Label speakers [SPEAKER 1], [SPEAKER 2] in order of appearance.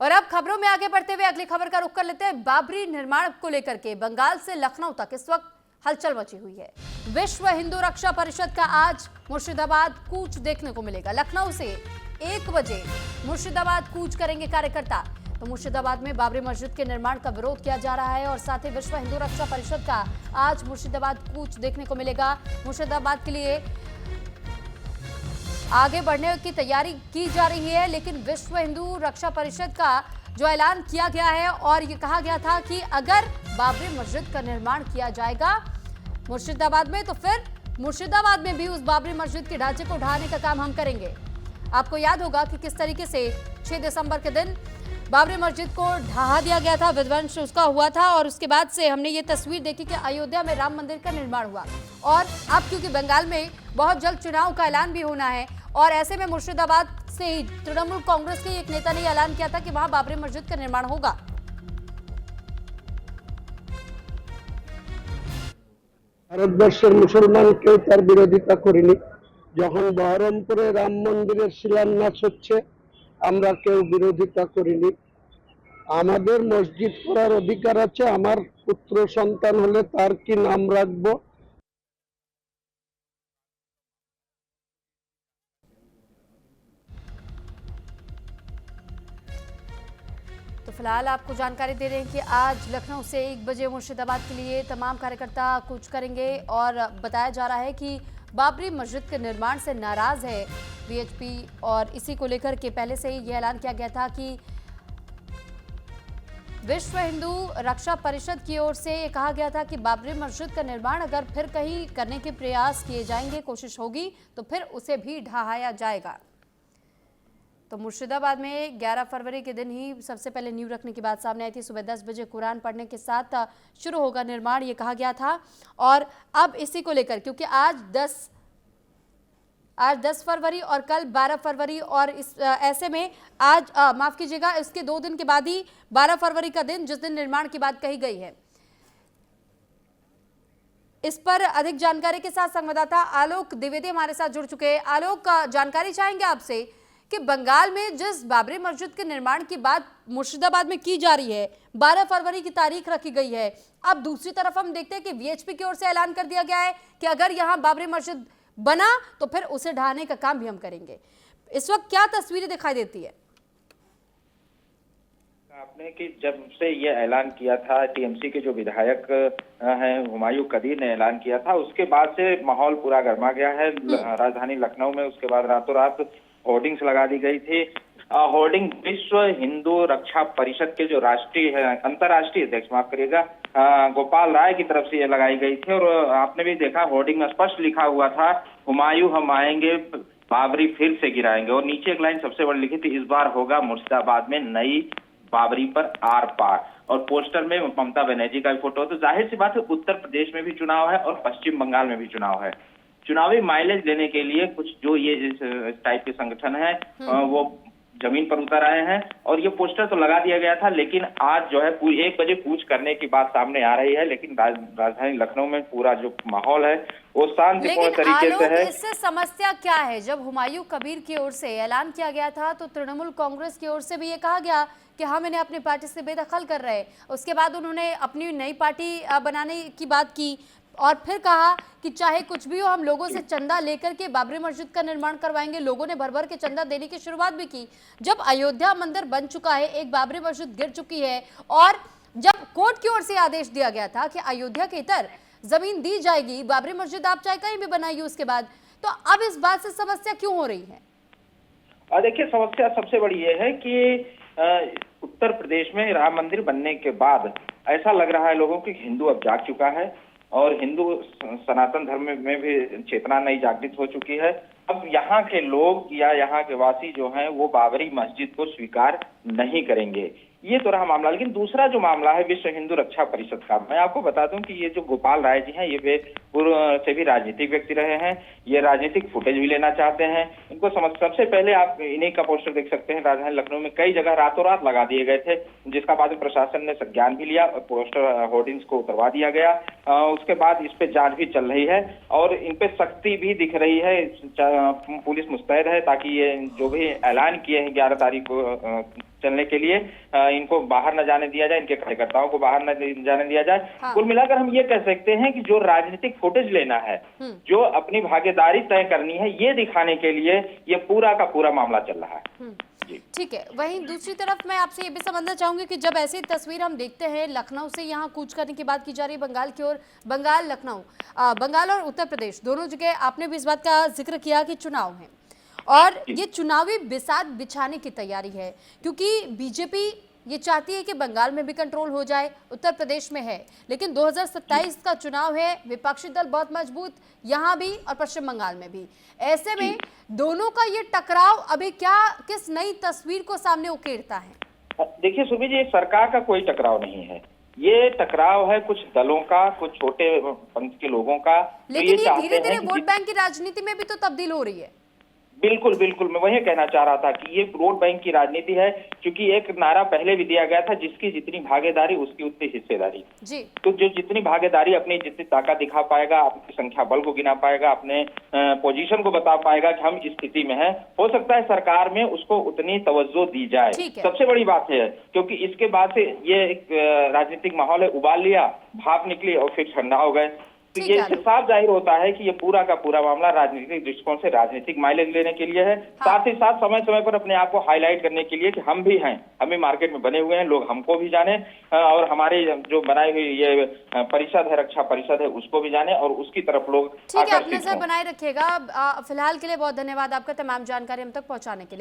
[SPEAKER 1] और अब खबरों में आगे बढ़ते हुए अगली खबर का रुख कर लेते हैं। बाबरी निर्माण को लेकर के बंगाल से लखनऊ तक इस वक्त हलचल मची हुई है। विश्व हिंदू रक्षा परिषद का आज मुर्शिदाबाद कूच देखने को मिलेगा। लखनऊ से 1 बजे मुर्शिदाबाद कूच करेंगे कार्यकर्ता। तो मुर्शिदाबाद में बाबरी मस्जिद के निर्माण का विरोध किया जा रहा है और साथ ही विश्व हिंदू रक्षा परिषद का आज मुर्शिदाबाद कूच देखने को मिलेगा। मुर्शिदाबाद के लिए आगे बढ़ने की तैयारी की जा रही है, लेकिन विश्व हिंदू रक्षा परिषद का जो ऐलान किया गया है और ये कहा गया था कि अगर बाबरी मस्जिद का निर्माण किया जाएगा मुर्शिदाबाद में, तो फिर मुर्शिदाबाद में भी उस बाबरी मस्जिद के ढांचे को ढहाने का काम हम करेंगे। आपको याद होगा कि किस तरीके से 6 दिसंबर के दिन बाबरी मस्जिद को ढहा दिया गया था, विध्वंस उसका हुआ था और उसके बाद से हमने ये तस्वीर देखी कि अयोध्या में राम मंदिर का निर्माण हुआ। और अब क्योंकि बंगाल में बहुत जल्द चुनाव का ऐलान भी होना है और ऐसे में मुर्शिदाबाद से ही तृणमूल कांग्रेस के एक नेता ने ऐलान किया था कि वहां बाबरी मस्जिद का निर्माण होगा।
[SPEAKER 2] ভারতবর্ষের মুসলমান কেউ তার বিরোধিতা করেনি। যখন বহরমপুরে রাম মন্দিরের শিলান্যাস হচ্ছে আমরা কেউ বিরোধিতা করিনি। আমাদের মসজিদ করার অধিকার আছে। আমার পুত্র সন্তান হলে তার কি নাম রাখবো।
[SPEAKER 1] तो फिलहाल आपको जानकारी दे रहे हैं कि आज लखनऊ से 1 बजे मुर्शिदाबाद के लिए तमाम कार्यकर्ता कूच करेंगे और बताया जा रहा है कि बाबरी मस्जिद के निर्माण से नाराज है वीएचपी और इसी को लेकर के पहले से ही यह ऐलान किया गया था कि विश्व हिंदू रक्षा परिषद की ओर से ये कहा गया था कि बाबरी मस्जिद का निर्माण अगर फिर कहीं करने के प्रयास किए जाएंगे, कोशिश होगी तो फिर उसे भी ढहाया जाएगा। तो मुर्शिदाबाद में 11 फरवरी के दिन ही सबसे पहले नींव रखने की बात सामने आई थी। सुबह 10 बजे कुरान पढ़ने के साथ शुरू होगा निर्माण, ये कहा गया था। और अब इसी को लेकर क्योंकि आज 10 फरवरी और कल 12 फरवरी और ऐसे में आज माफ कीजिएगा इसके 2 दिन के बाद ही 12 फरवरी का दिन जिस दिन निर्माण की बात कही गई है। इस पर अधिक जानकारी के साथ संवाददाता आलोक द्विवेदी हमारे साथ जुड़ चुके हैं। आलोक, जानकारी चाहेंगे आपसे कि बंगाल में जिस बाबरी मस्जिद के निर्माण की बात मुर्शिदाबाद में की जा रही है, 12 फरवरी की तारीख रखी गई है। अब दूसरी तरफ हम देखते हैं कि वीएचपी की ओर से ऐलान कर दिया गया है कि अगर यहां बाबरी मस्जिद बना तो फिर उसे ढहाने का काम भी हम करेंगे। इस वक्त क्या तस्वीरें दिखाई देती है
[SPEAKER 3] आपने कि जब से ये ऐलान किया था टीएमसी के जो विधायक हैं हुमायूं कबीर ने ऐलान किया था, उसके बाद से माहौल पूरा गर्मा गया है राजधानी लखनऊ में। उसके बाद रातों रात होर्डिंग्स लगा दी गई थी। होर्डिंग विश्व हिंदू रक्षा परिषद के जो राष्ट्रीय है अंतर्राष्ट्रीय अध्यक्ष माफ करिएगा गोपाल राय की तरफ से ये लगाई गई थी और आपने भी देखा होर्डिंग में स्पष्ट लिखा हुआ था, हुमायूं हम आएंगे, बाबरी फिर से गिराएंगे। और नीचे एक लाइन सबसे बड़ी लिखी थी, इस बार होगा मुर्शिदाबाद में नई बाबरी पर आर पार। और पोस्टर में ममता बनर्जी का भी फोटो। तो जाहिर सी बात है उत्तर प्रदेश में भी चुनाव है और पश्चिम बंगाल में भी चुनाव है। चुनावी माइलेज लेने के लिए कुछ जो ये इस टाइप के संगठन है वो जमीन पर उतर आए हैं और ये पोस्टर तो लगा दिया गया था, लेकिन आज जो है 1 बजे कूच करने की बात सामने आ रही है। लेकिन राजधानी लखनऊ में पूरा जो माहौल है वो शांतिपूर्ण तरीके से है।
[SPEAKER 1] इससे समस्या क्या है? जब हुमायूं कबीर की ओर से ऐलान किया गया था तो तृणमूल कांग्रेस की ओर से भी ये कहा गया कि हम इन्हें अपनी पार्टी से बेदखल कर रहे हैं। उसके बाद उन्होंने अपनी नई पार्टी बनाने की बात की और फिर कहा कि चाहे कुछ भी हो हम लोगों से चंदा लेकर के बाबरी मस्जिद का निर्माण करवाएंगे। लोगों ने भर भर के चंदा देने की शुरुआत भी की। जब अयोध्या मंदिर बन चुका है, एक बाबरी मस्जिद गिर चुकी है और जब कोर्ट की ओर से आदेश दिया गया था कि अयोध्या के इतर जमीन दी जाएगी, बाबरी मस्जिद आप चाहे कहीं भी बनाइए उसके बाद, तो अब इस बात से समस्या क्यों हो रही है?
[SPEAKER 3] देखिए समस्या सबसे बड़ी ये है कि उत्तर प्रदेश में राम मंदिर बनने के बाद ऐसा लग रहा है लोगों की हिंदू अब जाग चुका है और हिंदू सनातन धर्म में भी चेतना नई जागृत हो चुकी है। अब यहाँ के लोग या यहाँ के वासी जो हैं वो बाबरी मस्जिद को स्वीकार नहीं करेंगे। ये तो रहा मामला। लेकिन दूसरा जो मामला है विश्व हिंदू रक्षा परिषद का, मैं आपको बता दूं कि ये जो गोपाल राय जी हैं ये पूर्व से भी राजनीतिक व्यक्ति रहे हैं। ये राजनीतिक फुटेज भी लेना चाहते हैं। इनको सबसे पहले आप इन्हीं का पोस्टर देख सकते हैं। राजधानी लखनऊ में कई जगह रातों रात लगा दिए गए थे, जिसका बाद में प्रशासन ने संज्ञान भी लिया और पोस्टर होर्डिंग्स को उतरवा दिया गया। उसके बाद इस पे जांच भी चल रही है और इन पे सख्ती भी दिख रही है। पुलिस मुस्तैद है ताकि ये जो भी ऐलान किए हैं 11 तारीख को चलने के लिए इनको बाहर न जाने दिया जाए, इनके कार्यकर्ताओं को बाहर न जाने दिया जाए।
[SPEAKER 1] हाँ।
[SPEAKER 3] कुल मिलाकर हम ये कह सकते हैं कि जो राजनीतिक फुटेज लेना है, जो अपनी भागीदारी तय करनी है, ये दिखाने के लिए ये पूरा का पूरा मामला चल रहा है।
[SPEAKER 1] ठीक है। वहीं दूसरी तरफ मैं आपसे ये भी समझना चाहूंगी कि जब ऐसी तस्वीर हम देखते हैं, लखनऊ से यहाँ कूच करने की बात की जा रही है बंगाल की ओर, बंगाल लखनऊ, बंगाल और उत्तर प्रदेश दोनों जगह आपने भी इस बात का जिक्र किया कि चुनाव है और ये चुनावी बिसात बिछाने की तैयारी है, क्योंकि बीजेपी ये चाहती है कि बंगाल में भी कंट्रोल हो जाए, उत्तर प्रदेश में है, लेकिन 2027 का चुनाव है, विपक्षी दल बहुत मजबूत यहाँ भी और पश्चिम बंगाल में भी। ऐसे में दोनों का ये टकराव अभी क्या किस नई तस्वीर को सामने उकेरता है?
[SPEAKER 3] देखिए सुरभि जी, सरकार का कोई टकराव नहीं है, ये टकराव है कुछ दलों का, कुछ छोटे पंथ के लोगों का।
[SPEAKER 1] लेकिन ये धीरे धीरे वोट बैंक की राजनीति में भी तो तब्दील हो रही है।
[SPEAKER 3] बिल्कुल बिल्कुल, मैं वही कहना चाह रहा था कि ये वोट बैंक की राजनीति है, क्योंकि एक नारा पहले भी दिया गया था, जिसकी जितनी भागीदारी उसकी उतनी हिस्सेदारी जी। तो जो जितनी भागीदारी अपनी जितनी ताकत दिखा पाएगा, अपनी संख्या बल को गिना पाएगा, अपने पोजीशन को बता पाएगा कि हम इस स्थिति में हैं, हो सकता है सरकार में उसको उतनी तवज्जो दी जाए। सबसे बड़ी बात है, क्योंकि इसके बाद से ये एक राजनीतिक माहौल है, उबाल लिया, भाप निकली और फिर ठंडा हो गए। तो ये इससे साफ जाहिर होता है कि ये पूरा का पूरा मामला राजनीतिक दृष्टिकोण से राजनीतिक माइलेज लेने के लिए है। साथ ही साथ समय समय पर अपने आप को हाईलाइट करने के लिए कि हम भी हैं, हम भी मार्केट में बने हुए हैं, लोग हमको भी जाने और हमारे जो बनाई हुई ये परिषद है, रक्षा परिषद है, उसको भी जाने और उसकी तरफ लोग।
[SPEAKER 1] ठीक है, अपने नजर बनाए रखिएगा। फिलहाल के लिए बहुत धन्यवाद आपका तमाम जानकारी हम तक पहुँचाने के लिए।